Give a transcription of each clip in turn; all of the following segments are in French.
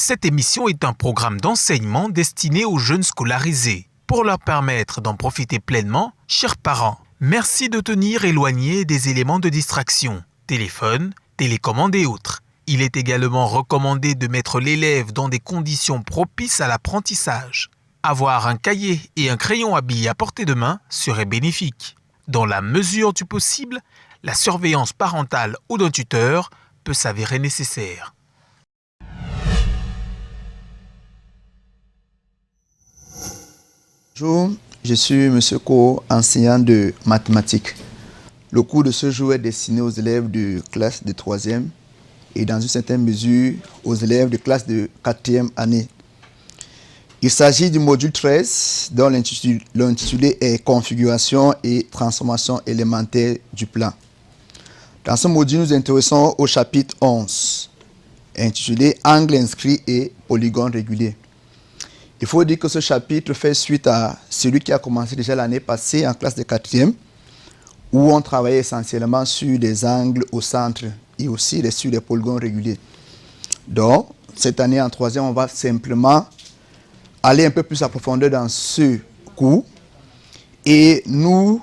Cette émission est un programme d'enseignement destiné aux jeunes scolarisés. Pour leur permettre d'en profiter pleinement, chers parents, merci de tenir éloignés des éléments de distraction, téléphone, télécommande et autres. Il est également recommandé de mettre l'élève dans des conditions propices à l'apprentissage. Avoir un cahier et un crayon à billes à portée de main serait bénéfique. Dans la mesure du possible, la surveillance parentale ou d'un tuteur peut s'avérer nécessaire. Bonjour, je suis M. Ko, enseignant de mathématiques. Le cours de ce jour est destiné aux élèves de classe de 3e et dans une certaine mesure aux élèves de classe de 4e année. Il s'agit du module 13 dont l'intitulé est Configuration et transformation élémentaire du plan. Dans ce module, nous nous intéressons au chapitre 11 intitulé Angle inscrit et polygone régulier. Il faut dire que ce chapitre fait suite à celui qui a commencé déjà l'année passée en classe de 4e, où on travaillait essentiellement sur des angles au centre et aussi sur les polygones réguliers. Donc, cette année en 3e, on va simplement aller un peu plus à profondeur dans ce cours. Et nous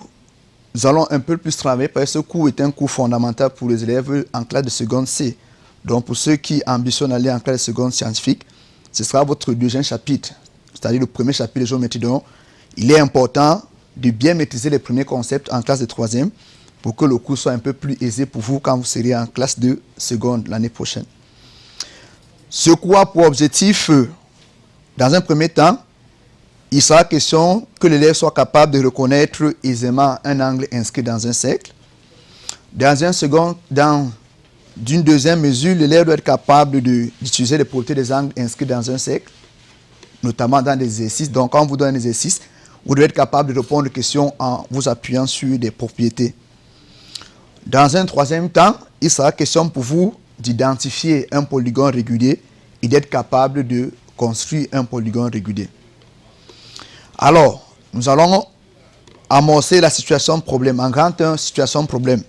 allons un peu plus travailler, parce que ce cours est un cours fondamental pour les élèves en classe de seconde C. Donc, pour ceux qui ambitionnent d'aller en classe de seconde scientifique, ce sera votre deuxième chapitre, c'est-à-dire le premier chapitre de géométrie. Donc, il est important de bien maîtriser les premiers concepts en classe de 3e pour que le cours soit un peu plus aisé pour vous quand vous serez en classe de seconde l'année prochaine. Ce cours a pour objectif, dans un premier temps, il sera question que l'élève soit capable de reconnaître aisément un angle inscrit dans un cercle. D'une deuxième mesure, l'élève doit être capable d'utiliser les propriétés des angles inscrits dans un cercle, notamment dans des exercices. Donc, quand on vous donne un exercice, vous devez être capable de répondre aux questions en vous appuyant sur des propriétés. Dans un troisième temps, il sera question pour vous d'identifier un polygone régulier et d'être capable de construire un polygone régulier. Alors, nous allons amorcer la situation problème. En grand 1, situation problème.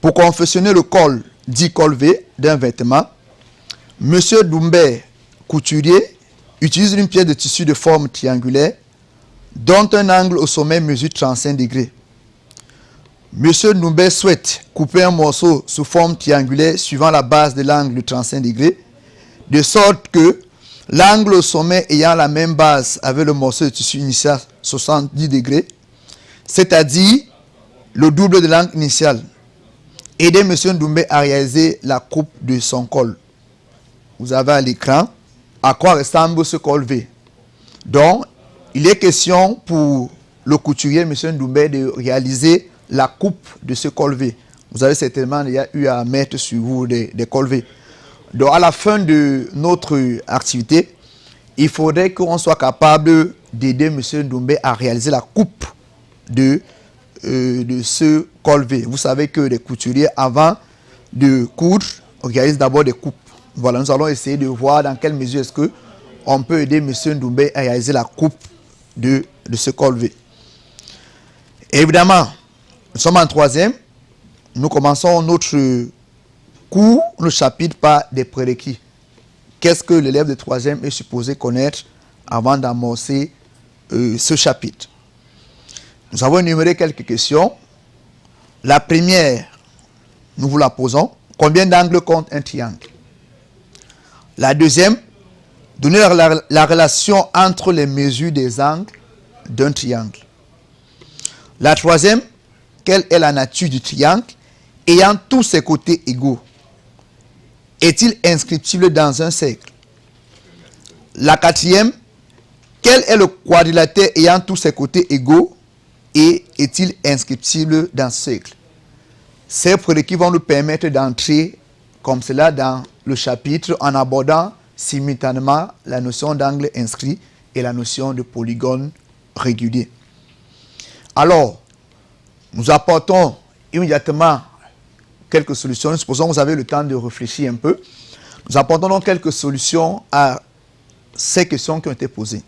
Pour confectionner le col, dit col V, d'un vêtement, M. Doumbé, couturier, utilise une pièce de tissu de forme triangulaire dont un angle au sommet mesure 35 degrés. M. Doumbé souhaite couper un morceau sous forme triangulaire suivant la base de l'angle de 35 degrés, de sorte que l'angle au sommet ayant la même base avec le morceau de tissu initial 70 degrés, c'est-à-dire le double de l'angle initial. Aidez M. Doumbé à réaliser la coupe de son col. Vous avez à l'écran à quoi ressemble ce col V. Donc, il est question pour le couturier M. Doumbé de réaliser la coupe de ce col V. Vous avez certainement déjà eu à mettre sur vous des cols V. Donc, à la fin de notre activité, il faudrait qu'on soit capable d'aider M. Doumbé à réaliser la coupe de ce col V. Vous savez que les couturiers, avant de coudre, réalisent d'abord des coupes. Voilà, nous allons essayer de voir dans quelle mesure est-ce qu'on peut aider M. Doumbé à réaliser la coupe de ce col V. Évidemment, nous sommes en 3e. Nous commençons notre cours, le chapitre par des prérequis. Qu'est-ce que l'élève de 3e est supposé connaître avant d'amorcer ce chapitre? Nous avons énuméré quelques questions. La première, nous vous la posons. Combien d'angles compte un triangle? La deuxième, donner la relation entre les mesures des angles d'un triangle. La troisième, quelle est la nature du triangle ayant tous ses côtés égaux? Est-il inscriptible dans un cercle? La quatrième, quel est le quadrilatère ayant tous ses côtés égaux et est-il inscriptible dans ce cercle? Ces prérequis vont nous permettre d'entrer comme cela dans le chapitre en abordant simultanément la notion d'angle inscrit et la notion de polygone régulier. Alors, nous apportons immédiatement quelques solutions. Supposons que vous avez le temps de réfléchir un peu. Nous apportons donc quelques solutions à ces questions qui ont été posées.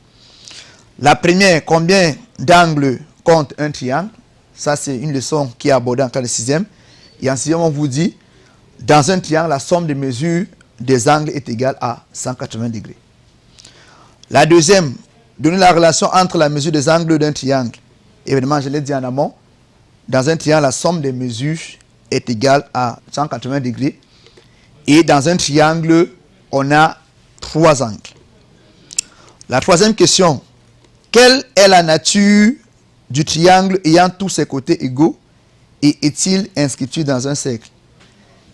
La première, combien d'angles compte un triangle? Ça, c'est une leçon qui est abordée en classe de 6e. Et en 6e, on vous dit, dans un triangle, la somme des mesures des angles est égal à 180 degrés. La deuxième, donner la relation entre la mesure des angles d'un triangle. Évidemment, je l'ai dit en amont, dans un triangle, la somme des mesures est égale à 180 degrés. Et dans un triangle, on a 3 angles. La troisième question, quelle est la nature du triangle ayant tous ses côtés égaux et est-il inscrit dans un cercle?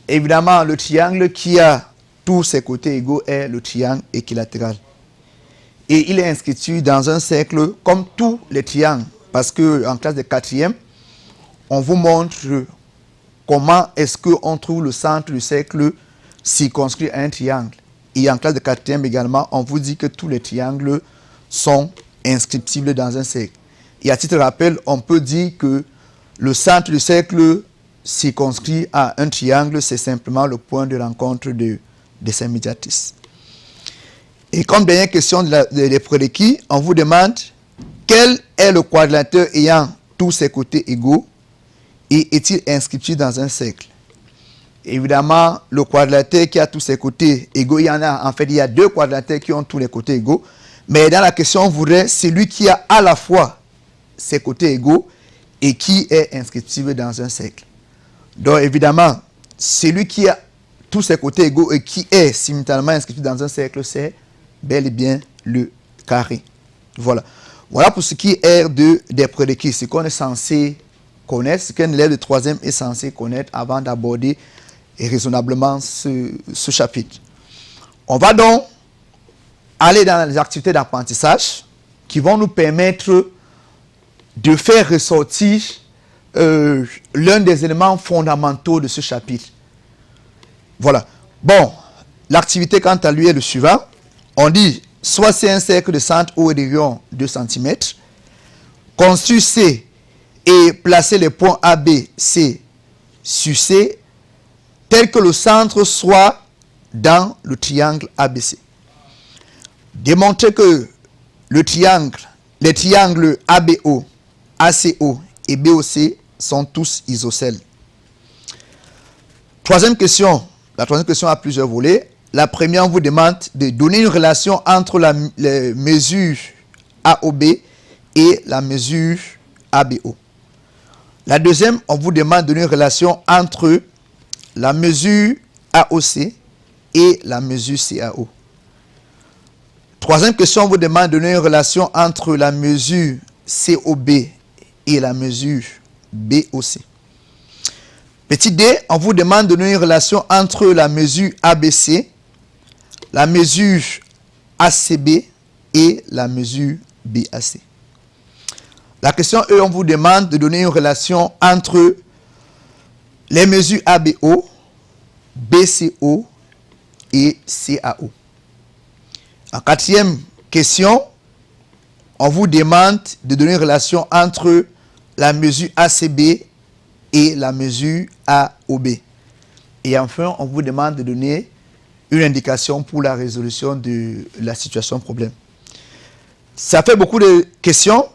Évidemment, le triangle qui a tous ses côtés égaux est le triangle équilatéral. Et il est inscrit dans un cercle comme tous les triangles. Parce qu'en classe de 4e, on vous montre comment est-ce qu'on trouve le centre du cercle circonscrit à un triangle. Et en classe de 4e également, on vous dit que tous les triangles sont inscriptibles dans un cercle. Et à titre de rappel, on peut dire que le centre du cercle circonscrit à un triangle, c'est simplement le point de rencontre de ses médiatrices. Et comme dernière question des prérequis, on vous demande quel est le quadrilatère ayant tous ses côtés égaux et est-il inscrit dans un cercle? Évidemment, le quadrilatère qui a tous ses côtés égaux, il y a 2 quadrilatères qui ont tous les côtés égaux, mais dans la question, on voudrait celui qui a à la fois ses côtés égaux et qui est inscriptible dans un cercle. Donc évidemment, celui qui a tous ses côtés égaux et qui est simultanément inscriptible dans un cercle, c'est bel et bien le carré. Voilà. Voilà pour ce qui est des prérequis, ce qu'on est censé connaître, ce qu'un élève de 3e est censé connaître avant d'aborder raisonnablement ce chapitre. On va donc aller dans les activités d'apprentissage qui vont nous permettre de faire ressortir l'un des éléments fondamentaux de ce chapitre. Voilà. Bon, l'activité quant à lui est le suivant. On dit, soit c'est un cercle de centre haut et de rayon 2 cm, construire C et placer les points A, B, C sur C, tel que le centre soit dans le triangle ABC. Démontrer que les triangles ABO, ACO et BOC sont tous isocèles. Troisième question. La troisième question a plusieurs volets. La première, on vous demande de donner une relation entre les mesures AOB et la mesure ABO. La deuxième, on vous demande de donner une relation entre la mesure AOC et la mesure CAO. Troisième question, on vous demande de donner une relation entre la mesure COB et la mesure BOC. Petit d, on vous demande de donner une relation entre la mesure ABC, la mesure ACB et la mesure BAC. La question E, on vous demande de donner une relation entre les mesures ABO, BCO et CAO. En quatrième question, on vous demande de donner une relation entre la mesure ACB et la mesure AOB. Et enfin, on vous demande de donner une indication pour la résolution de la situation problème. Ça fait beaucoup de questions,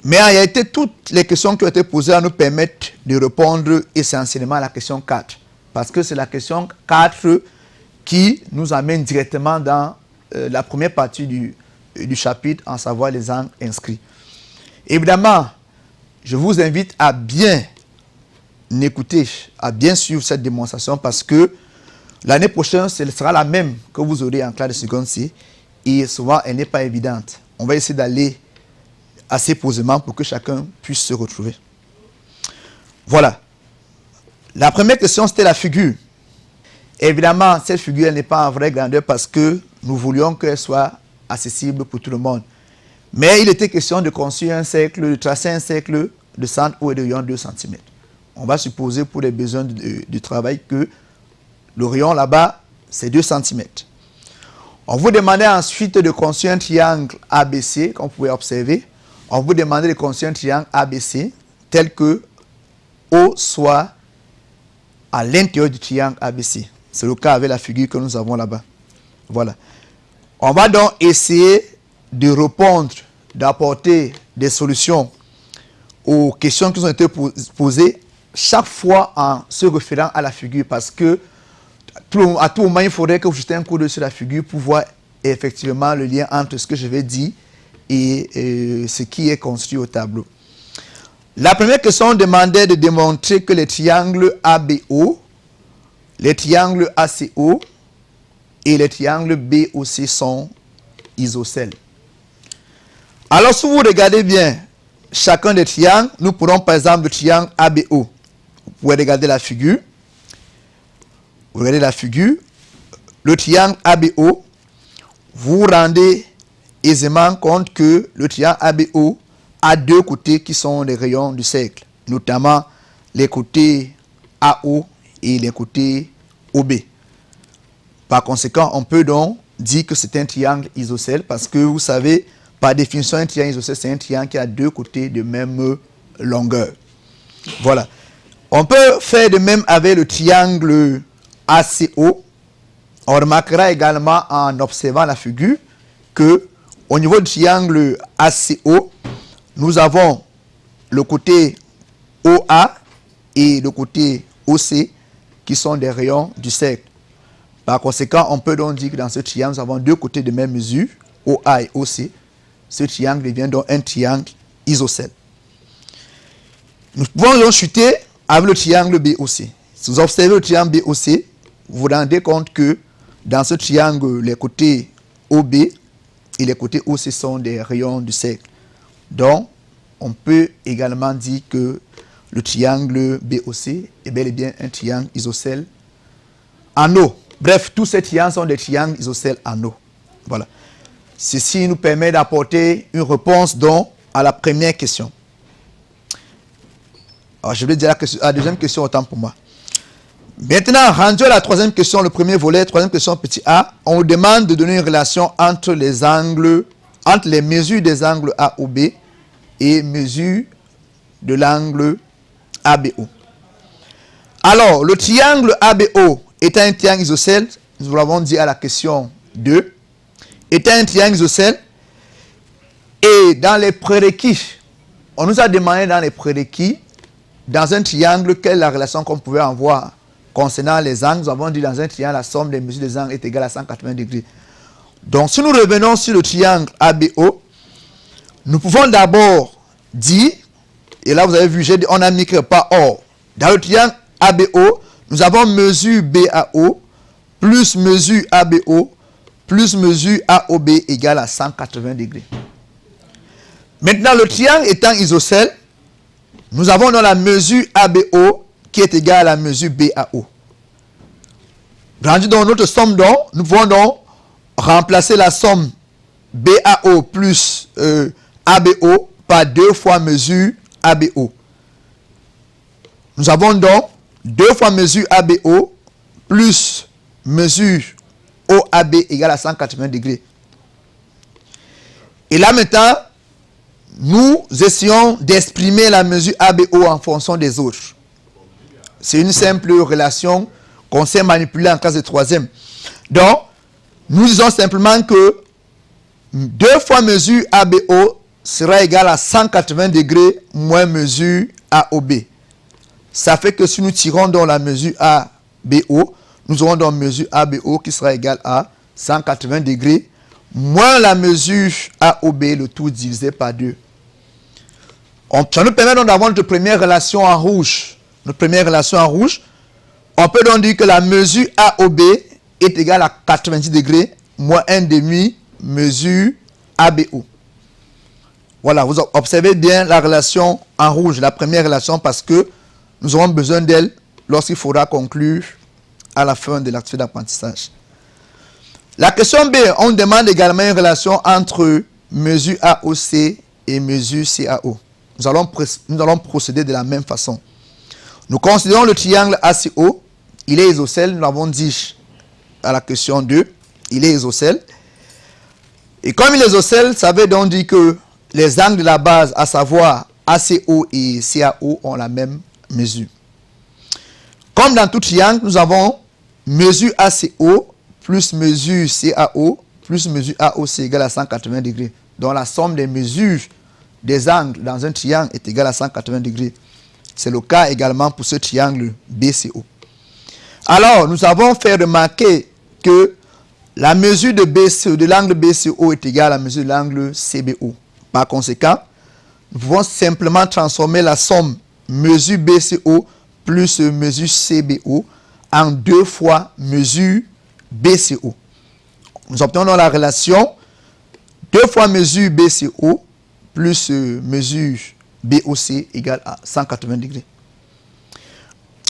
mais en réalité, toutes les questions qui ont été posées nous permettent de répondre essentiellement à la question 4. Parce que c'est la question 4 qui nous amène directement dans la première partie du chapitre, en savoir les angles inscrits. Évidemment, je vous invite à bien écouter, à bien suivre cette démonstration parce que l'année prochaine, ce sera la même que vous aurez en classe de seconde C et souvent, elle n'est pas évidente. On va essayer d'aller assez posément pour que chacun puisse se retrouver. Voilà. La première question, c'était la figure. Évidemment, cette figure, elle n'est pas en vraie grandeur parce que nous voulions qu'elle soit accessible pour tout le monde. Mais il était question de construire un cercle, de tracer un cercle de centre haut et de rayon 2 cm. On va supposer pour les besoins du travail que le rayon là-bas, c'est 2 cm. On vous demandait ensuite de construire un triangle ABC, comme vous pouvez observer. On vous demandait de construire un triangle ABC tel que O soit à l'intérieur du triangle ABC. C'est le cas avec la figure que nous avons là-bas. Voilà. On va donc essayer de répondre, d'apporter des solutions aux questions qui ont été posées chaque fois en se référant à la figure parce que à tout moment, il faudrait que vous jetez un coup d'œil sur la figure pour voir effectivement le lien entre ce que je vais dire et ce qui est construit au tableau. La première question demandait de démontrer que les triangles ABO, les triangles ACO et les triangles BOC sont isocèles. Alors, si vous regardez bien chacun des triangles, nous prenons par exemple le triangle ABO. Vous pouvez regarder la figure. Vous regardez la figure. Le triangle ABO, vous vous rendez aisément compte que le triangle ABO a deux côtés qui sont les rayons du cercle, notamment les côtés AO et les côtés OB. Par conséquent, on peut donc dire que c'est un triangle isocèle parce que vous savez, par définition, un triangle isocèle, c'est un triangle qui a deux côtés de même longueur. Voilà. On peut faire de même avec le triangle ACO. On remarquera également en observant la figure que au niveau du triangle ACO, nous avons le côté OA et le côté OC qui sont des rayons du cercle. Par conséquent, on peut donc dire que dans ce triangle, nous avons deux côtés de même mesure, OA et OC. Ce triangle devient donc un triangle isocèle. Nous pouvons donc chuter avec le triangle BOC. Si vous observez le triangle BOC, vous vous rendez compte que dans ce triangle, les côtés OB et les côtés OC sont des rayons du cercle. Donc, on peut également dire que le triangle BOC est bel et bien un triangle isocèle en O. Bref, tous ces triangles sont des triangles isocèles en O. Voilà. Ceci nous permet d'apporter une réponse donc à la première question. Alors, je vais dire la deuxième question autant pour moi. Maintenant, rendu à la troisième question, le premier volet, troisième question petit a, on vous demande de donner une relation entre les angles, entre les mesures des angles AOB et mesures de l'angle ABO. Alors, le triangle ABO étant un triangle isocèle, nous l'avons dit à la question 2, étant un triangle isocèle, et dans les prérequis, on nous a demandé dans les prérequis, dans un triangle, quelle est la relation qu'on pouvait avoir concernant les angles. Nous avons dit dans un triangle, la somme des mesures des angles est égale à 180 degrés. Donc, si nous revenons sur le triangle ABO, nous pouvons d'abord dire, et là vous avez vu, on a mis que pas or. Dans le triangle ABO, nous avons mesure BAO plus mesure ABO plus mesure AOB égale à 180 degrés. Maintenant, le triangle étant isocèle, nous avons dans la mesure ABO qui est égale à la mesure BAO. Rendu dans notre somme donc, nous pouvons donc remplacer la somme BAO plus ABO par 2 fois mesure ABO. Nous avons donc 2 fois mesure ABO plus mesure OAB égale à 180 degrés. Et là maintenant, nous essayons d'exprimer la mesure ABO en fonction des autres. C'est une simple relation qu'on sait manipuler en classe de troisième. Donc, nous disons simplement que 2 fois mesure ABO sera égal à 180 degrés moins mesure AOB. Ça fait que si nous tirons dans la mesure ABO, nous aurons donc mesure ABO qui sera égale à 180 degrés moins la mesure AOB, le tout divisé par 2. Ça nous permet donc d'avoir notre première relation en rouge. Notre première relation en rouge, on peut donc dire que la mesure AOB est égale à 90 degrés moins 1 demi mesure ABO. Voilà, vous observez bien la relation en rouge, la première relation, parce que nous aurons besoin d'elle lorsqu'il faudra conclure à la fin de l'activité d'apprentissage. La question B, on demande également une relation entre mesure AOC et mesure CAO. Nous allons procéder de la même façon. Nous considérons le triangle ACO, il est isocèle, nous l'avons dit à la question 2, il est isocèle. Et comme il est isocèle, ça veut donc dire que les angles de la base, à savoir ACO et CAO, ont la même mesure. Comme dans tout triangle, nous avons mesure ACO plus mesure CAO plus mesure AOC égale à 180 degrés. Donc la somme des mesures des angles dans un triangle est égale à 180 degrés. C'est le cas également pour ce triangle BCO. Alors, nous avons fait remarquer que la mesure de BCO, de l'angle BCO est égale à la mesure de l'angle CBO. Par conséquent, nous pouvons simplement transformer la somme mesure BCO plus mesure CBO en 2 fois mesure BCO. Nous obtenons la relation 2 fois mesure BCO plus mesure BOC égale à 180 degrés.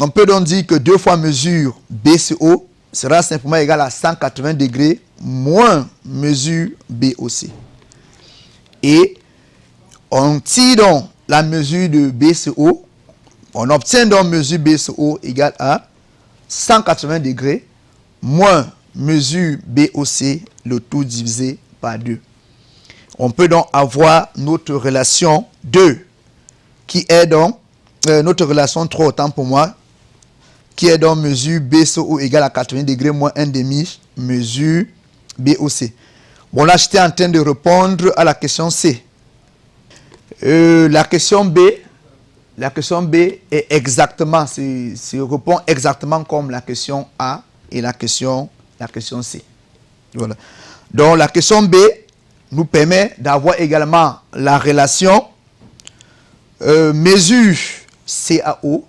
On peut donc dire que 2 fois mesure BCO sera simplement égal à 180 degrés moins mesure BOC. Et on tire donc la mesure de BCO, on obtient donc mesure BCO égale à 180 degrés moins mesure BOC, le tout divisé par 2. On peut donc avoir notre relation 2, qui est donc, notre relation 3 autant pour moi, qui est donc mesure BCO égale à 80 degrés moins 1 demi mesure BOC. Bon, là, j'étais en train de répondre à la question C. La question B est exactement, répond exactement comme la question A et la question C. Voilà. Donc, la question B nous permet d'avoir également la relation mesure CAO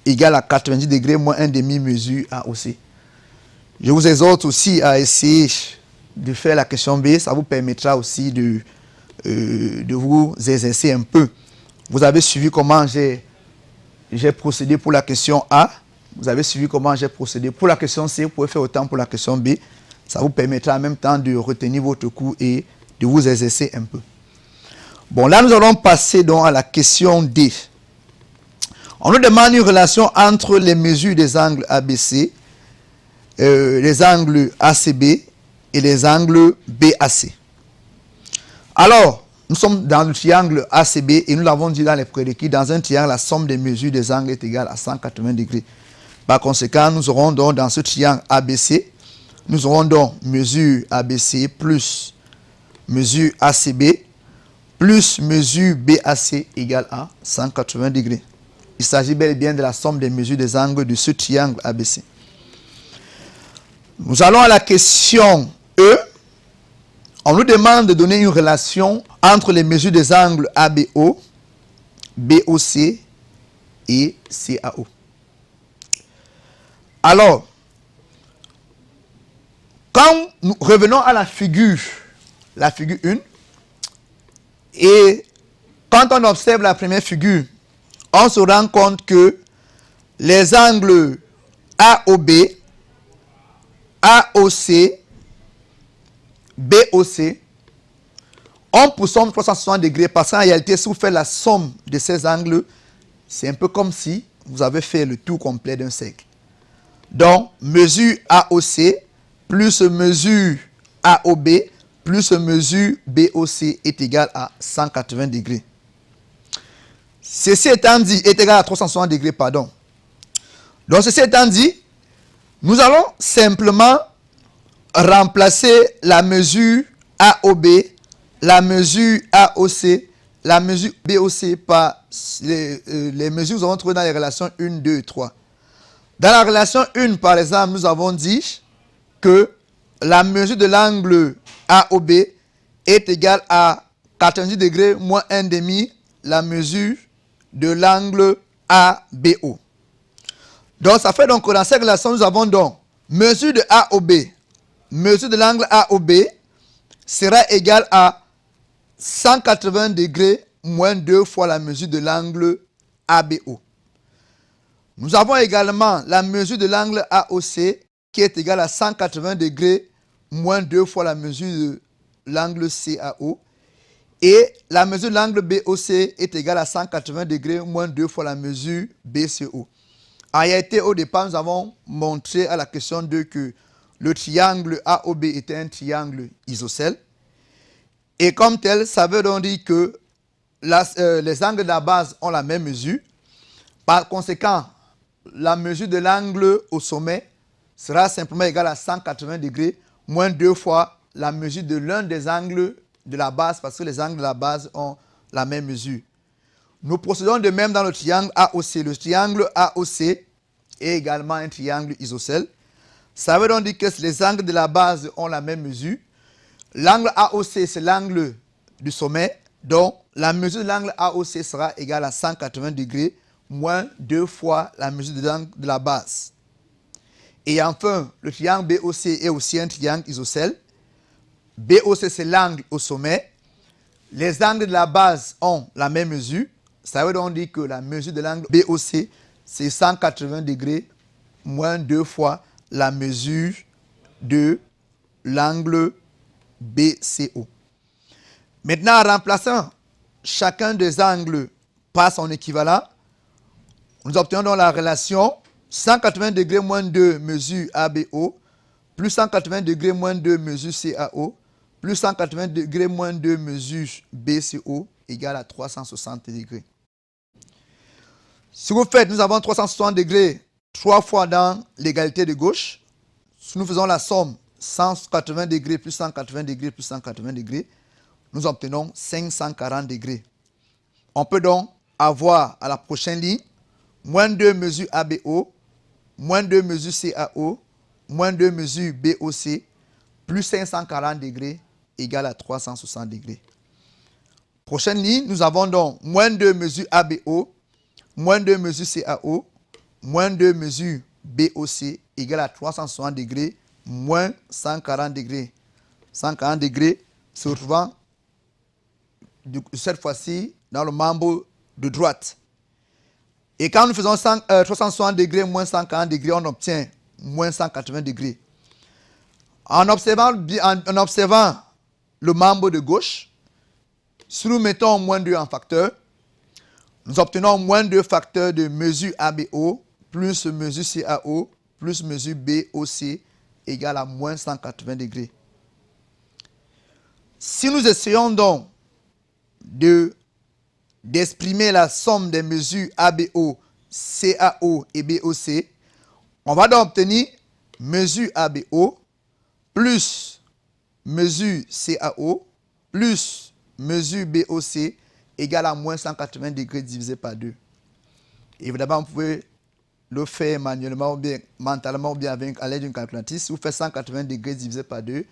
égale à 90 degrés moins 1 demi mesure AOC. Je vous exhorte aussi à essayer de faire la question B. Ça vous permettra aussi de vous exercer un peu. Vous avez suivi comment j'ai procédé pour la question A. Vous avez suivi comment j'ai procédé pour la question C. Vous pouvez faire autant pour la question B. Ça vous permettra en même temps de retenir votre cours et de vous exercer un peu. Bon, là, nous allons passer donc à la question D. On nous demande une relation entre les mesures des angles ABC, les angles ACB et les angles BAC. Alors, nous sommes dans le triangle ACB et nous l'avons dit dans les prérequis, dans un triangle, la somme des mesures des angles est égale à 180 degrés. Par conséquent, nous aurons donc dans ce triangle ABC, nous aurons donc mesure ABC plus mesure ACB plus mesure BAC égale à 180 degrés. Il s'agit bel et bien de la somme des mesures des angles de ce triangle ABC. Nous allons à la question E. On nous demande de donner une relation entre les mesures des angles ABO, BOC et CAO. Alors, quand nous revenons à la figure 1, et quand on observe la première figure, on se rend compte que les angles AOB, AOC, BOC ont pour somme 360 degrés parce qu'en réalité, si vous faites la somme de ces angles, c'est un peu comme si vous avez fait le tour complet d'un cercle. Donc, mesure AOC plus mesure AOB plus mesure BOC est égal à 180 degrés. Ceci étant dit, est égal à 360 degrés, pardon. Donc, ceci étant dit, nous allons simplement remplacer la mesure AOB, la mesure AOC, la mesure BOC par les mesures que nous avons trouvées dans les relations 1, 2 et 3. Dans la relation 1, par exemple, nous avons dit que la mesure de l'angle AOB est égale à 90 degrés moins 1 demi la mesure de l'angle ABO. Donc, ça fait donc que dans cette relation, nous avons donc mesure de AOB, mesure de l'angle AOB sera égale à 180 degrés moins 2 fois la mesure de l'angle ABO. Nous avons également la mesure de l'angle AOC qui est égale à 180 degrés moins 2 fois la mesure de l'angle CAO. Et la mesure de l'angle BOC est égale à 180 degrés moins 2 fois la mesure BCO. En réalité, au départ, nous avons montré à la question 2 que le triangle AOB était un triangle isocèle. Et comme tel, ça veut donc dire que les angles de la base ont la même mesure. Par conséquent, la mesure de l'angle au sommet sera simplement égale à 180 degrés moins 2 fois la mesure de l'un des angles de la base parce que les angles de la base ont la même mesure. Nous procédons de même dans le triangle AOC. Le triangle AOC et également un triangle isocèle. Ça veut donc dire que les angles de la base ont la même mesure. L'angle AOC, c'est l'angle du sommet. Donc, la mesure de l'angle AOC sera égale à 180 degrés moins 2 fois la mesure de l'angle de la base. Et enfin, le triangle BOC est aussi un triangle isocèle. BOC, c'est l'angle au sommet. Les angles de la base ont la même mesure. Ça veut donc dire que la mesure de l'angle BOC, c'est 180 degrés moins 2 fois la mesure de l'angle BCO. Maintenant, en remplaçant chacun des angles par son équivalent, nous obtenons donc la relation 180 degrés moins 2 mesure ABO plus 180 degrés moins 2 mesure CAO plus 180 degrés moins 2 mesure BCO égale à 360 degrés. Si vous faites, nous avons 360 degrés 3 fois dans l'égalité de gauche. Si nous faisons la somme 180 degrés plus 180 degrés plus 180 degrés, nous obtenons 540 degrés. On peut donc avoir à la prochaine ligne moins 2 mesures ABO, moins 2 mesures CAO, moins 2 mesures BOC, plus 540 degrés égale à 360 degrés. Prochaine ligne, nous avons donc moins 2 mesures ABO, moins 2 mesures CAO, moins 2 mesures BOC égale à 360 degrés, moins 140 degrés. 140 degrés se retrouvant cette fois-ci dans le membre de droite. Et quand nous faisons 360 degrés moins 140 degrés, on obtient moins 180 degrés. En observant le membre de gauche, si nous mettons moins 2 en facteur, nous obtenons moins 2 facteurs de mesure ABO plus mesure CAO plus mesure BOC égale à moins 180 degrés. Si nous essayons donc d'exprimer la somme des mesures ABO, CAO et BOC, on va donc obtenir mesure ABO plus mesure CAO plus mesure BOC égale à moins 180 degrés divisé par 2. Évidemment, vous pouvez le faire manuellement ou bien mentalement ou bien à l'aide d'une calculatrice. Si vous faites 180 degrés divisé par 2,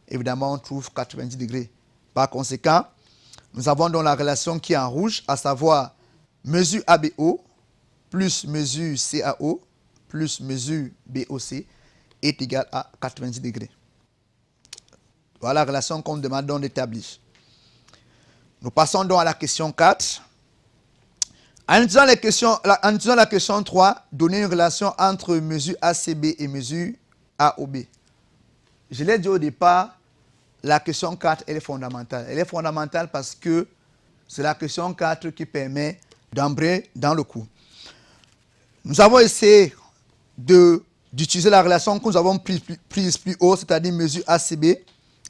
évidemment, on trouve 90 degrés. Par conséquent, nous avons donc la relation qui est en rouge, à savoir mesure ABO plus mesure CAO plus mesure BOC est égal à 90 degrés. Voilà la relation qu'on demande donc d'établir. Nous passons donc à la question 4. En utilisant la question 3, donner une relation entre mesure ACB et mesure AOB. Je l'ai dit au départ, la question 4 elle est fondamentale. Elle est fondamentale parce que c'est la question 4 qui permet d'embrayer dans le cours. Nous avons essayé d'utiliser la relation que nous avons prise plus haut, c'est-à-dire mesure ACB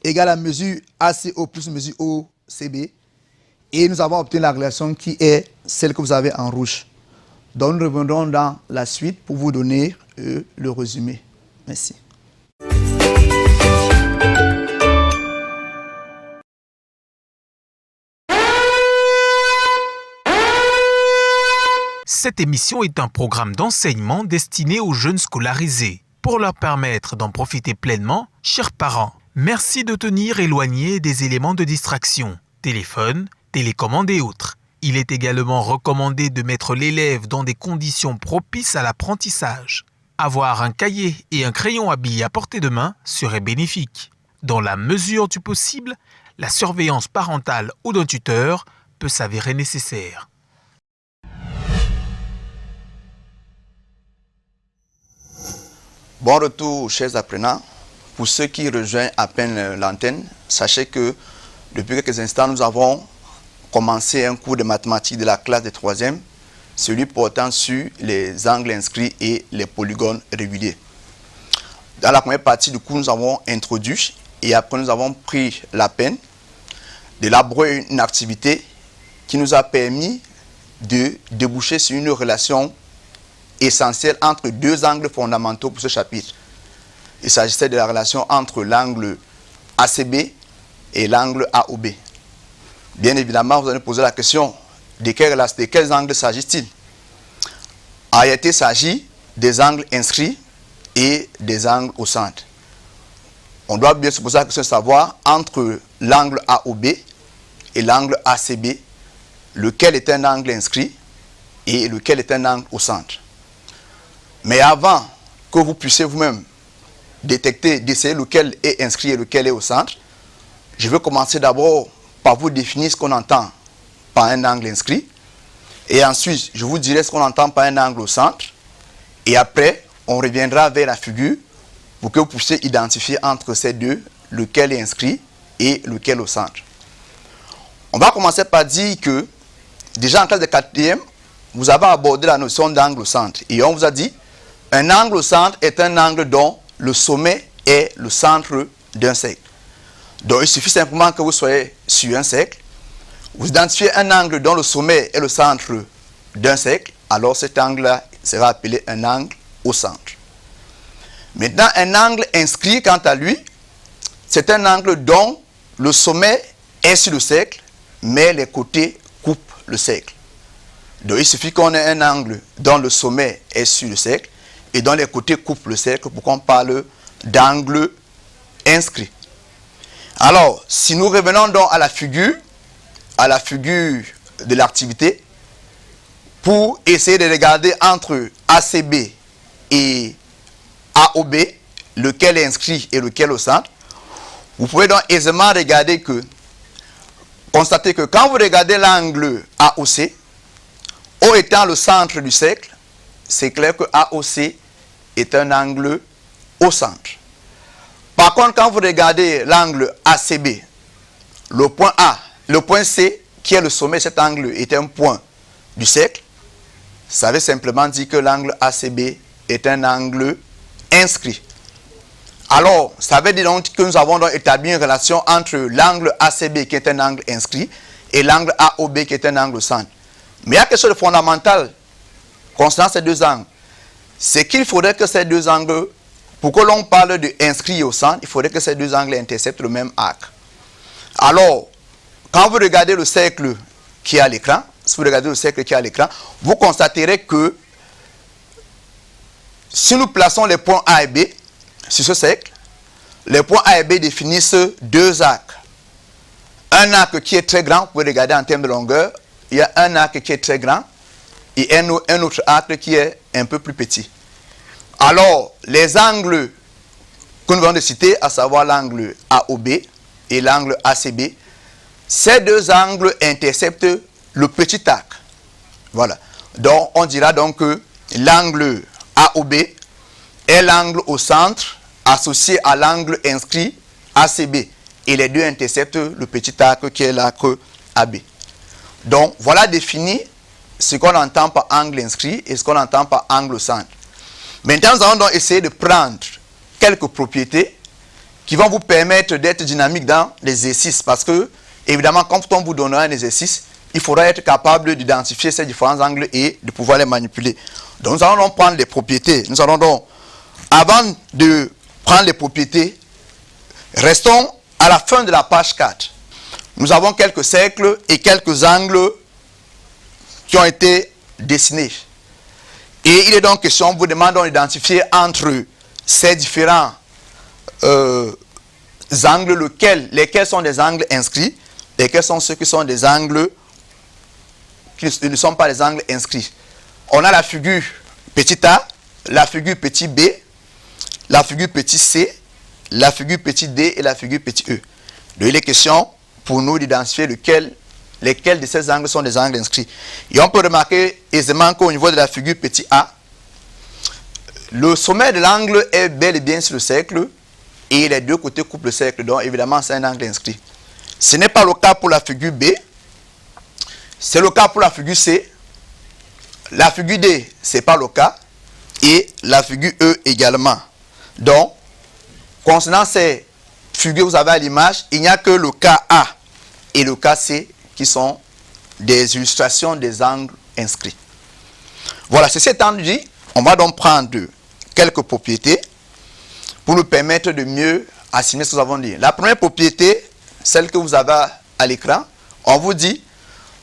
égale à mesure ACO plus mesure OCB. Et nous avons obtenu la relation qui est celle que vous avez en rouge. Donc nous reviendrons dans la suite pour vous donner le résumé. Merci. Cette émission est un programme d'enseignement destiné aux jeunes scolarisés. Pour leur permettre d'en profiter pleinement, chers parents, merci de tenir éloigné des éléments de distraction, téléphone, télécommande et autres. Il est également recommandé de mettre l'élève dans des conditions propices à l'apprentissage. Avoir un cahier et un crayon à billes à portée de main serait bénéfique. Dans la mesure du possible, la surveillance parentale ou d'un tuteur peut s'avérer nécessaire. Bon retour, chers apprenants. Pour ceux qui rejoignent à peine l'antenne, sachez que depuis quelques instants, nous avons commencé un cours de mathématiques de la classe de 3e, celui portant sur les angles inscrits et les polygones réguliers. Dans la première partie du cours, nous avons introduit et après nous avons pris la peine d'élaborer une activité qui nous a permis de déboucher sur une relation essentielle entre deux angles fondamentaux pour ce chapitre. Il s'agissait de la relation entre l'angle ACB et l'angle AOB. Bien évidemment, vous allez poser la question de quels angles s'agit-il? En réalité, il s'agit des angles inscrits et des angles au centre. On doit bien se poser la question de savoir entre l'angle AOB et l'angle ACB, lequel est un angle inscrit et lequel est un angle au centre. Mais avant que vous puissiez vous-même détecter, d'essayer lequel est inscrit et lequel est au centre, je vais commencer d'abord par vous définir ce qu'on entend par un angle inscrit. Et ensuite, je vous dirai ce qu'on entend par un angle au centre. Et après, on reviendra vers la figure pour que vous puissiez identifier entre ces deux lequel est inscrit et lequel au centre. On va commencer par dire que, déjà en classe de 4e, vous avez abordé la notion d'angle au centre. Et on vous a dit, un angle au centre est un angle dont le sommet est le centre d'un cercle. Donc il suffit simplement que vous soyez sur un cercle, vous identifiez un angle dont le sommet est le centre d'un cercle, alors cet angle-là sera appelé un angle au centre. Maintenant, un angle inscrit, quant à lui, c'est un angle dont le sommet est sur le cercle, mais les côtés coupent le cercle. Donc il suffit qu'on ait un angle dont le sommet est sur le cercle et dont les côtés coupent le cercle pour qu'on parle d'angle inscrit. Alors, si nous revenons donc à la figure de l'activité, pour essayer de regarder entre ACB et AOB, lequel est inscrit et lequel au centre, vous pouvez donc aisément constater que quand vous regardez l'angle AOC, O étant le centre du cercle, c'est clair que AOC est un angle au centre. Par contre, quand vous regardez l'angle ACB, le point A, le point C, qui est le sommet de cet angle, est un point du cercle, ça veut simplement dire que l'angle ACB est un angle inscrit. Alors, ça veut dire donc que nous avons donc établi une relation entre l'angle ACB, qui est un angle inscrit, et l'angle AOB, qui est un angle au centre. Mais il y a quelque chose de fondamental concernant ces deux angles. C'est qu'il faudrait que ces deux angles, pour que l'on parle de inscrit au centre, il faudrait que ces deux angles interceptent le même arc. Alors, quand vous regardez le cercle qui est à l'écran, vous constaterez que si nous plaçons les points A et B sur ce cercle, les points A et B définissent deux arcs. Un arc qui est très grand, vous pouvez regarder en termes de longueur, il y a un arc qui est très grand et un autre arc qui est un peu plus petit. Alors, les angles que nous venons de citer, à savoir l'angle AOB et l'angle ACB, ces deux angles interceptent le petit arc. Voilà. Donc, on dira donc que l'angle AOB est l'angle au centre associé à l'angle inscrit ACB. Et les deux interceptent le petit arc qui est l'arc AB. Donc, voilà défini ce qu'on entend par angle inscrit et ce qu'on entend par angle au centre. Maintenant, nous allons donc essayer de prendre quelques propriétés qui vont vous permettre d'être dynamique dans l'exercice. Parce que, évidemment, quand on vous donnera un exercice, il faudra être capable d'identifier ces différents angles et de pouvoir les manipuler. Donc, nous allons donc prendre les propriétés. Nous allons donc, avant de prendre les propriétés, restons à la fin de la page 4. Nous avons quelques cercles et quelques angles qui ont été dessinés. Et il est donc question, on vous demande d'identifier entre ces différents angles lesquels sont des angles inscrits, lesquels sont ceux qui sont des angles qui ne sont pas des angles inscrits. On a la figure petit a, la figure petit b, la figure petit c, la figure petit d et la figure petit e. Donc il est question pour nous d'identifier lesquels de ces angles sont des angles inscrits. Et on peut remarquer aisément qu'au niveau de la figure petit a, le sommet de l'angle est bel et bien sur le cercle et les deux côtés coupent le cercle. Donc évidemment c'est un angle inscrit. Ce n'est pas le cas pour la figure B. C'est le cas pour la figure C. La figure D, ce n'est pas le cas. Et la figure E également. Donc, concernant ces figures que vous avez à l'image, il n'y a que le cas A et le cas C qui sont des illustrations des angles inscrits. Voilà, ceci étant dit, on va donc prendre quelques propriétés pour nous permettre de mieux assimiler ce que nous avons dit. La première propriété, celle que vous avez à l'écran, on vous dit,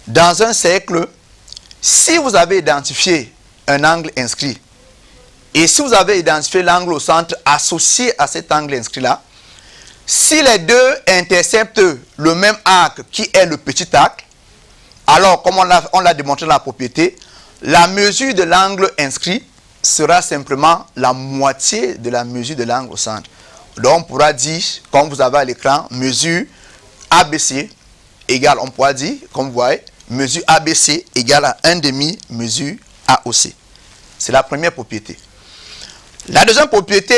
dans un cercle, si vous avez identifié un angle inscrit Et si vous avez identifié l'angle au centre associé à cet angle inscrit-là, si les deux interceptent le même arc qui est le petit arc, alors comme on l'a démontré dans la propriété, la mesure de l'angle inscrit sera simplement la moitié de la mesure de l'angle au centre. Donc on pourra dire, comme vous avez à l'écran, mesure ABC égale, on pourra dire, comme vous voyez, mesure ABC égale à 1/2 mesure AOC. C'est la première propriété. La deuxième propriété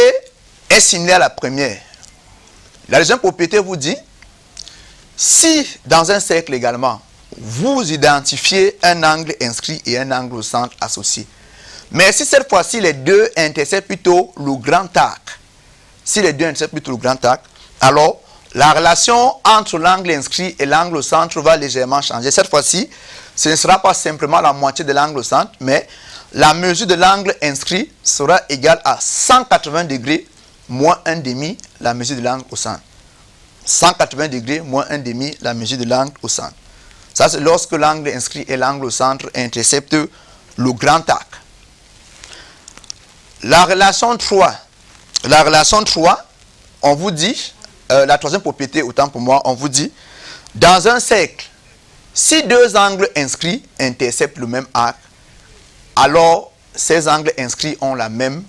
est similaire à la première. La deuxième propriété vous dit, si dans un cercle également, vous identifiez un angle inscrit et un angle au centre associé, mais si cette fois-ci les deux interceptent plutôt le grand arc, alors la relation entre l'angle inscrit et l'angle au centre va légèrement changer. Cette fois-ci, ce ne sera pas simplement la moitié de l'angle au centre, mais la mesure de l'angle inscrit sera égale à 180 degrés moins 1/2 la mesure de l'angle au centre. 180 degrés moins 1/2 la mesure de l'angle au centre. Ça, c'est lorsque l'angle inscrit et l'angle au centre interceptent le grand arc. La relation 3, on vous dit, la troisième propriété, autant pour moi, on vous dit, dans un cercle, si deux angles inscrits interceptent le même arc, alors ces angles inscrits ont la même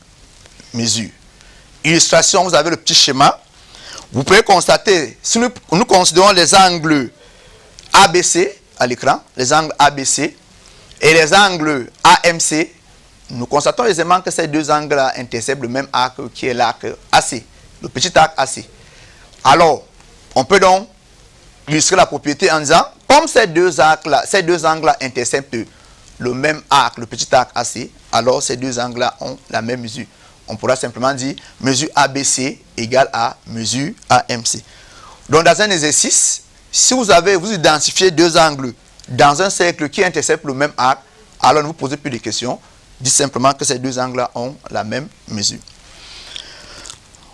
mesure. Illustration, vous avez le petit schéma. Vous pouvez constater, si nous considérons les angles ABC à l'écran, les angles ABC et les angles AMC, nous constatons aisément que ces deux angles-là interceptent le même arc qui est l'arc AC, le petit arc AC. Alors, on peut donc illustrer la propriété en disant, comme ces deux angles-là interceptent le même arc, le petit arc AC, alors ces deux angles-là ont la même mesure. On pourra simplement dire mesure ABC égale à mesure AMC. Donc dans un exercice, si vous identifiez deux angles dans un cercle qui interceptent le même arc, alors ne vous posez plus de questions. Dites simplement que ces deux angles-là ont la même mesure.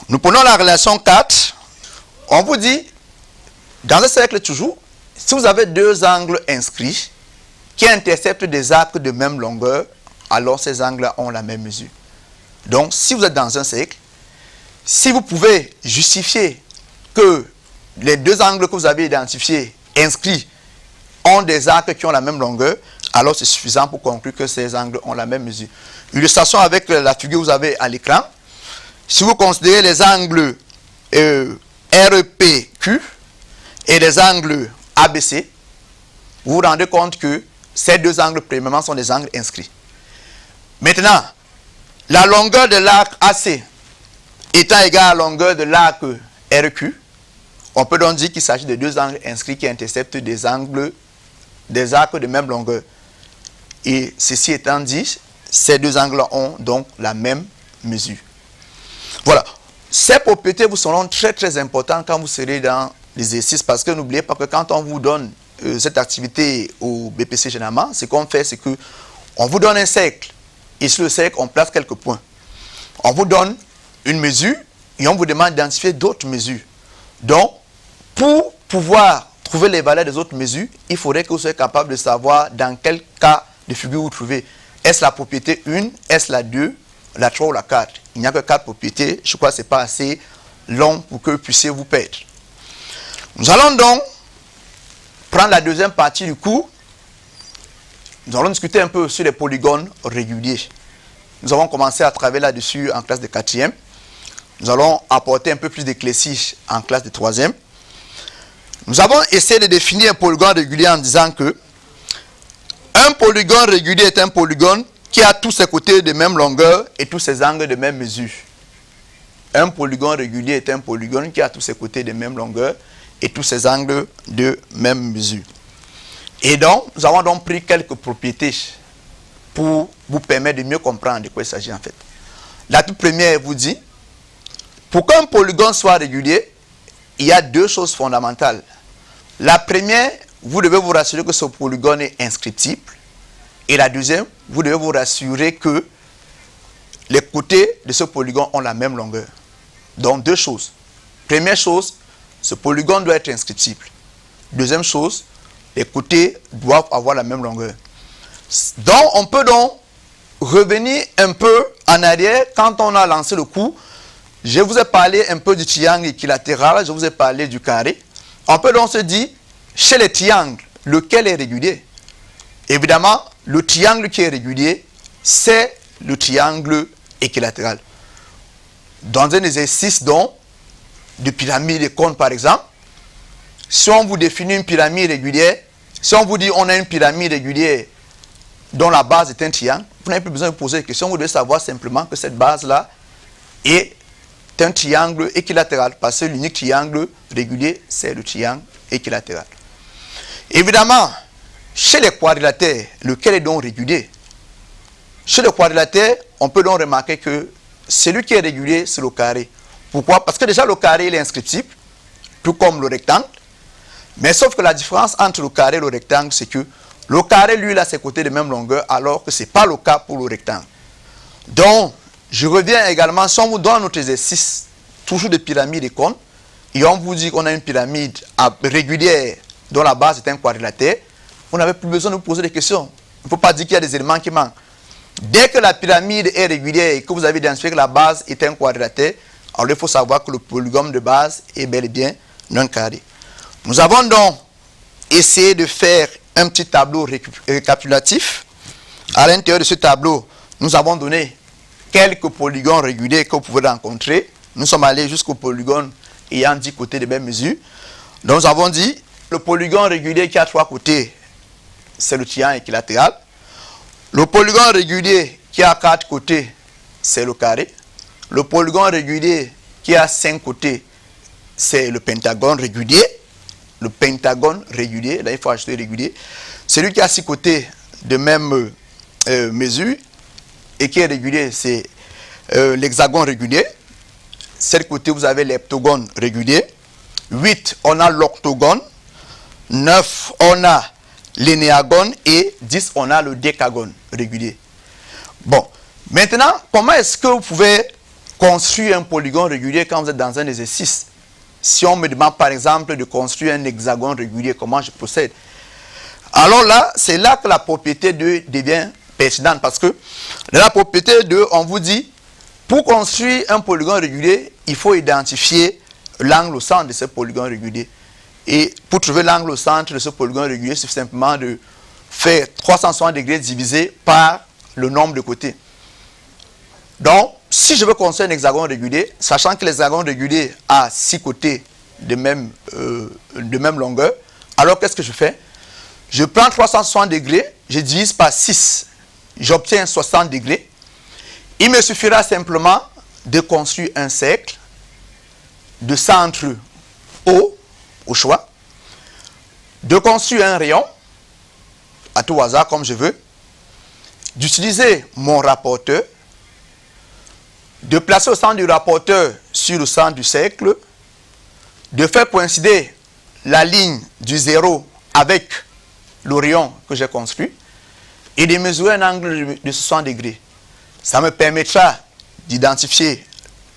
Nous prenons la relation 4. On vous dit, dans un cercle toujours, si vous avez deux angles inscrits qui interceptent des arcs de même longueur, alors ces angles-là ont la même mesure. Donc, si vous êtes dans un cercle, si vous pouvez justifier que les deux angles que vous avez identifiés, inscrits, ont des arcs qui ont la même longueur, alors c'est suffisant pour conclure que ces angles ont la même mesure. Illustration avec la figure que vous avez à l'écran. Si vous considérez les angles RPQ et les angles ABC, vous vous rendez compte que ces deux angles, premièrement, sont des angles inscrits. Maintenant, la longueur de l'arc AC étant égale à la longueur de l'arc RQ, on peut donc dire qu'il s'agit de deux angles inscrits qui interceptent des arcs de même longueur. Et ceci étant dit, ces deux angles ont donc la même mesure. Voilà. Ces propriétés vous seront très très importantes quand vous serez dans l'exercice, parce que n'oubliez pas que quand on vous donne cette activité au BPC généralement, ce qu'on fait, c'est que on vous donne un cercle. Et sur le cercle, on place quelques points. On vous donne une mesure et on vous demande d'identifier d'autres mesures. Donc, pour pouvoir trouver les valeurs des autres mesures, il faudrait que vous soyez capable de savoir dans quel cas de figure vous trouvez. Est-ce la propriété 1, est-ce la 2, la 3 ou la 4? Il n'y a que 4 propriétés. Je crois que ce n'est pas assez long pour que vous puissiez vous perdre. Nous allons donc prendre la deuxième partie du cours. Nous allons discuter un peu sur les polygones réguliers. Nous avons commencé à travailler là-dessus en classe de 4e. Nous allons apporter un peu plus d'éclaircie en classe de 3e. Nous avons essayé de définir un polygone régulier en disant que un polygone régulier est un polygone qui a tous ses côtés de même longueur et tous ses angles de même mesure. Un polygone régulier est un polygone qui a tous ses côtés de même longueur et tous ses angles de même mesure. Et donc, nous avons donc pris quelques propriétés pour vous permettre de mieux comprendre de quoi il s'agit en fait. La toute première vous dit, pour qu'un polygone soit régulier, il y a deux choses fondamentales. La première, vous devez vous rassurer que ce polygone est inscriptible. Et la deuxième, vous devez vous rassurer que les côtés de ce polygone ont la même longueur. Donc deux choses. Première chose, ce polygone doit être inscriptible. Deuxième chose, les côtés doivent avoir la même longueur. Donc on peut donc revenir un peu en arrière, quand on a lancé le coup, je vous ai parlé un peu du triangle équilatéral, je vous ai parlé du carré. On peut donc se dire, chez les triangles, lequel est régulier? Évidemment, le triangle qui est régulier, c'est le triangle équilatéral. Dans un exercice donc, de pyramide et cône par exemple, si on vous définit une pyramide régulière, si on vous dit on a une pyramide régulière dont la base est un triangle, vous n'avez plus besoin de poser de questions, vous devez savoir simplement que cette base-là est un triangle équilatéral, parce que l'unique triangle régulier, c'est le triangle équilatéral. Évidemment, chez les quadrilatères, lequel est donc régulier? Chez les quadrilatères, on peut donc remarquer que celui qui est régulier, c'est le carré. Pourquoi? Parce que déjà le carré, il est inscriptible, tout comme le rectangle. Mais sauf que la différence entre le carré et le rectangle, c'est que le carré, lui, il a ses côtés de même longueur, alors que ce n'est pas le cas pour le rectangle. Donc, je reviens également, si on vous donne notre exercice, toujours de pyramide et cône, et on vous dit qu'on a une pyramide régulière dont la base est un quadrilatère, vous n'avez plus besoin de vous poser des questions. Il ne faut pas dire qu'il y a des éléments qui manquent. Dès que la pyramide est régulière et que vous avez identifié que la base est un quadrilatère, alors il faut savoir que le polygone de base est bel et bien un carré. Nous avons donc essayé de faire un petit tableau récapitulatif. À l'intérieur de ce tableau, nous avons donné quelques polygones réguliers que vous pouvez rencontrer. Nous sommes allés jusqu'au polygone ayant 10 côtés de même mesure. Donc nous avons dit, le polygone régulier qui a 3 côtés, c'est le triangle équilatéral. Le polygone régulier qui a 4 côtés, c'est le carré. Le polygone régulier qui a 5 côtés, c'est le pentagone régulier. Le pentagone régulier, là il faut ajouter régulier. Celui qui a 6 côtés de même mesure et qui est régulier, c'est l'hexagone régulier. 7 côtés, vous avez l'heptagone régulier. 8, on a l'octogone. 9, on a l'énéagone. Et 10, on a le décagone régulier. Bon, maintenant, comment est-ce que vous pouvez construire un polygone régulier quand vous êtes dans un exercice? Si on me demande par exemple de construire un hexagone régulier, comment je procède? Alors là, c'est là que la propriété 2 devient pertinente, parce que dans la propriété 2, on vous dit, pour construire un polygone régulier, il faut identifier l'angle au centre de ce polygone régulier. Et pour trouver l'angle au centre de ce polygone régulier, il suffit simplement de faire 360 degrés divisé par le nombre de côtés. Donc, si je veux construire un hexagone régulier, sachant que l'hexagone régulier a 6 côtés de même longueur, alors qu'est-ce que je fais? Je prends 360 degrés, je divise par 6, j'obtiens 60 degrés. Il me suffira simplement de construire un cercle de centre O, au choix, de construire un rayon, à tout hasard comme je veux, d'utiliser mon rapporteur, de placer au centre du rapporteur sur le centre du cercle, de faire coïncider la ligne du 0 avec le rayon que j'ai construit et de mesurer un angle de 60 degrés. Ça me permettra d'identifier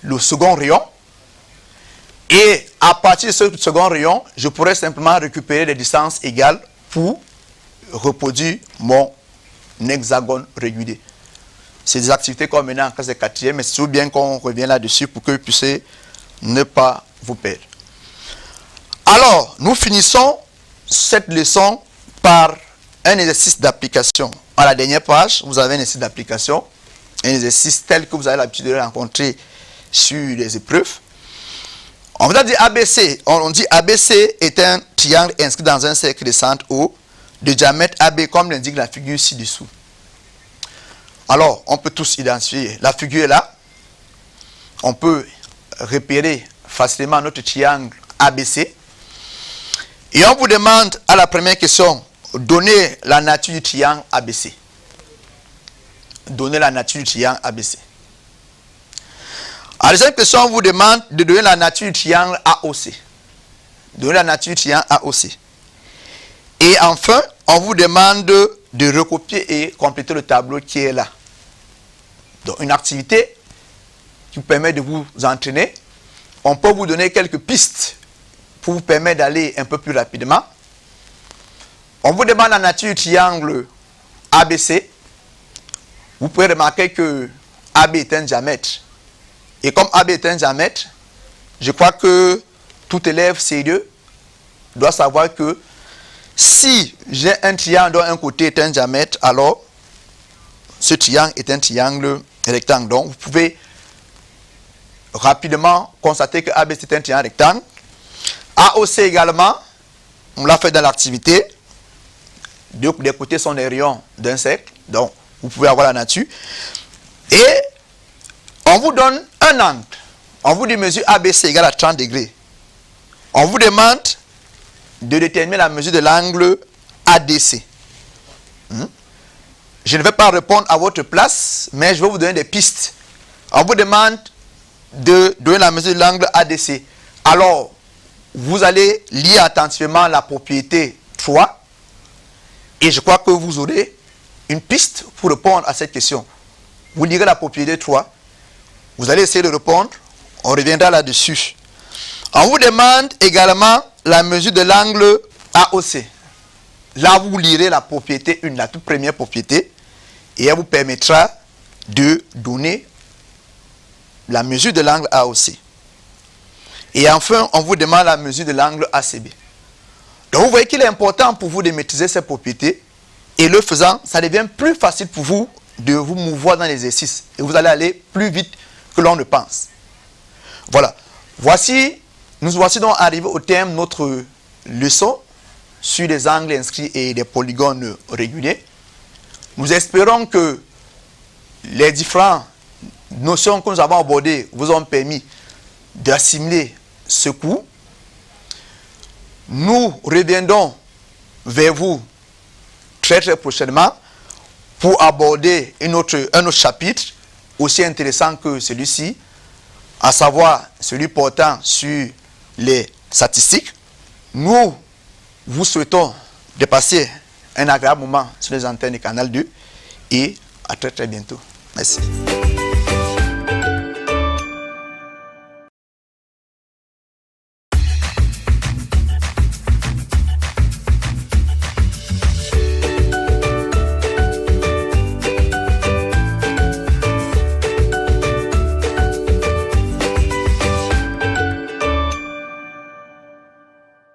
le second rayon et à partir de ce second rayon, je pourrais simplement récupérer des distances égales pour reproduire mon hexagone régulier. C'est des activités qu'on mène en classe de 4e, mais c'est toujours bien qu'on revienne là-dessus pour que vous puissiez ne pas vous perdre. Alors, nous finissons cette leçon par un exercice d'application. À la dernière page, vous avez un exercice d'application, un exercice tel que vous avez l'habitude de rencontrer sur les épreuves. On va dire ABC. On dit ABC est un triangle inscrit dans un cercle de centre O de diamètre AB, comme l'indique la figure ci-dessous. Alors, on peut tous identifier. La figure est là. On peut repérer facilement notre triangle ABC. Et on vous demande à la première question, donnez la nature du triangle ABC. Donnez la nature du triangle ABC. À la deuxième question, on vous demande de donner la nature du triangle AOC. Donnez la nature du triangle AOC. Et enfin, on vous demande de recopier et compléter le tableau qui est là. Donc, une activité qui vous permet de vous entraîner. On peut vous donner quelques pistes pour vous permettre d'aller un peu plus rapidement. On vous demande la nature du triangle ABC. Vous pouvez remarquer que AB est un diamètre. Et comme AB est un diamètre, je crois que tout élève sérieux doit savoir que si j'ai un triangle dont un côté est un diamètre, alors ce triangle est un triangle rectangle. Donc vous pouvez rapidement constater que AB c'est un triangle rectangle. AOC également, on l'a fait dans l'activité. Deux des côtés sont les rayons d'un cercle. Donc vous pouvez avoir la nature. Et on vous donne un angle. On vous dit mesure ABC égale à 30 degrés. On vous demande de déterminer la mesure de l'angle ADC. Je ne vais pas répondre à votre place, mais je vais vous donner des pistes. On vous demande de donner la mesure de l'angle ADC. Alors, vous allez lire attentivement la propriété 3 et je crois que vous aurez une piste pour répondre à cette question. Vous lirez la propriété 3, vous allez essayer de répondre, on reviendra là-dessus. On vous demande également la mesure de l'angle AOC. Là, vous lirez la propriété 1, la toute première propriété, et elle vous permettra de donner la mesure de l'angle AOC. Et enfin, on vous demande la mesure de l'angle ACB. Donc, vous voyez qu'il est important pour vous de maîtriser ces propriétés, et le faisant, ça devient plus facile pour vous de vous mouvoir dans l'exercice, et vous allez aller plus vite que l'on ne pense. Voilà. Nous voici donc arrivés au terme de notre leçon sur les angles inscrits et les polygones réguliers. Nous espérons que les différentes notions que nous avons abordées vous ont permis d'assimiler ce cours. Nous reviendrons vers vous très prochainement pour aborder un autre chapitre aussi intéressant que celui-ci, à savoir celui portant sur les statistiques. Nous vous souhaitons de passer un agréable moment sur les antennes du Canal 2 et à très bientôt. Merci.